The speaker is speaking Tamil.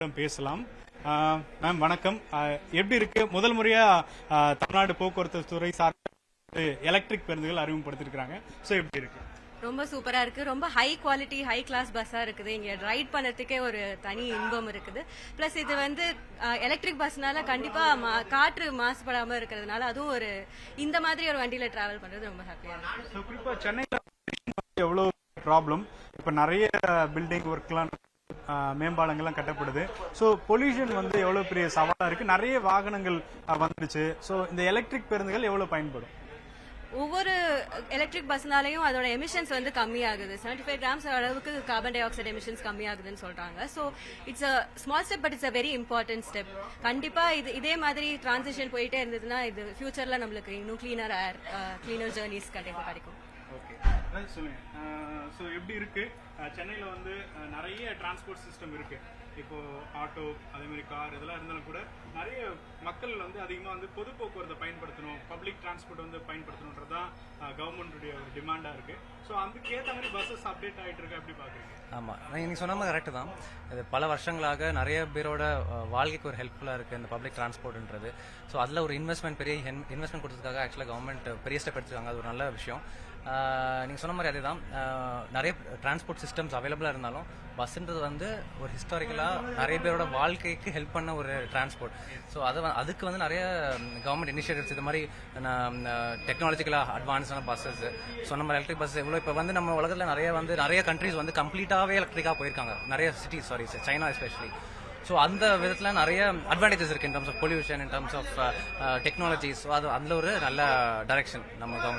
பேசலாம். மேம் வணக்கம். எப்படி இருக்கு? முதல் முறையா தமிழ்நாடு போக்குவரத்து துறை சார்ந்த எலக்ட்ரிக் பேருந்துகள் அறிமுகப்படுத்திருக்காங்க. ஸோ எப்படி இருக்கு? ரொம்ப சூப்பரா இருக்கு. ரொம்ப ஹை குவாலிட்டி ஹை கிளாஸ் பஸ்ஸா இருக்குது. இங்க ரைட் பண்ணறதுக்கே ஒரு தனி இன்பம் இருக்குது. பிளஸ் இது வந்து எலக்ட்ரிக் பஸ்னால கண்டிப்பா காற்று மாசுபடாம இருக்கிறதுனால அதுவும் ஒரு இந்த மாதிரி ஒரு வண்டியில டிராவல் பண்றது ரொம்ப ஹாப்பியா இருக்கு. குறிப்பா சென்னையில எவ்வளவு ப்ராப்ளம், இப்ப நிறைய பில்டிங் ஒர்க்லாம் மேம்பாலங்கள்லாம் கட்டப்படுது. ஸோ பொல்யூஷன் வந்து எவ்வளவு பெரிய சவாலா இருக்கு. நிறைய வாகனங்கள் வந்துடுச்சு. ஸோ இந்த எலக்ட்ரிக் பேருந்துகள் எவ்வளவு பயன்படும்? ஒவ்வொரு எலக்ட்ரிக் பஸ்னாலையும் அதோட எமிஷன்ஸ் வந்து கம்மியாகுது. 75 கிராம்ஸ் அளவுக்கு கார்பன் டை ஆக்சைடு எமிஷன்ஸ் கம்மியாகுதுன்னு சொல்றாங்க. So it's a small step, but it's a very important step. கண்டிப்பா இதே மாதிரி டிரான்சிஷன் போயிட்டே இருந்ததுன்னா இது ஃபியூச்சர்ல நம்மளுக்கு இன்னும் கிளீனர் ஏர், கிளீனர் ஜேர்னிஸ் கண்டிப்பா கிடைக்கும். சொல்லுங்க. ஸோ எப்படி இருக்கு? சென்னையில வந்து நிறைய டிரான்ஸ்போர்ட் சிஸ்டம் இருக்கு. இப்போ ஆட்டோ, அதே மாதிரி கார் இதெல்லாம் இருந்தாலும் கூட நிறைய மக்கள் வந்து அதிகமாக வந்து பொது போக்குவரத்தை பயன்படுத்தணும், பப்ளிக் டிரான்ஸ்போர்ட் வந்து பயன்படுத்தணுன்றதுதான் கவர்மெண்டுடைய ஒரு டிமாண்டா இருக்கு. ஸோ அதுக்கேற்ற மாதிரி பஸ்ஸஸ் அப்டேட் ஆகிட்டு இருக்கு. எப்படி பாக்குறீங்க? ஆமா, நீங்க சொன்ன மாதிரி கரெக்ட் தான். இது பல வருஷங்களாக நிறைய பேரோட வாழ்க்கைக்கு ஒரு ஹெல்ப்ஃபுல்லா இருக்கு இந்த பப்ளிக் டிரான்ஸ்போர்ட்ன்றது. ஸோ அதுல ஒரு பெரிய இன்வெஸ்ட்மெண்ட் கொடுத்ததுக்காக ஆக்சுவலாக கவர்மெண்ட் பெரிய ஸ்டெப் எடுத்துருக்காங்க. அது ஒரு நல்ல விஷயம். நீங்கள் சொன்ன மாதிரி அதே தான். நிறைய டிரான்ஸ்போர்ட் சிஸ்டம்ஸ் அவைலபிளாக இருந்தாலும் பஸ்ன்றது வந்து ஒரு ஹிஸ்டாரிக்கலாக நிறைய பேரோட வாழ்க்கைக்கு ஹெல்ப் பண்ண ஒரு டிரான்ஸ்போர்ட். ஸோ அதுக்கு வந்து நிறைய கவர்மெண்ட் இனிஷியேட்டிவ்ஸ் இது மாதிரி டெக்னாலஜிக்கலாக அட்வான்ஸான பஸ்ஸஸ், சொன்ன மாதிரி எலக்ட்ரிக் பஸ் எவ்வளோ இப்போ வந்து நம்ம உலகத்தில் நிறைய கண்ட்ரீஸ் வந்து கம்ப்ளீட்டாகவே எலக்ட்ரிக்காக போயிருக்காங்க. நிறைய சிட்டிஸ், சைனா எஸ்பெஷலி. ஸோ அந்த விதத்தில் நிறைய அட்வான்டேஜஸ் இருக்கு in terms of pollution, in terms of technology. So அது அதில் ஒரு நல்ல டைரக்ஷன் நம்ம கவர்மெண்ட்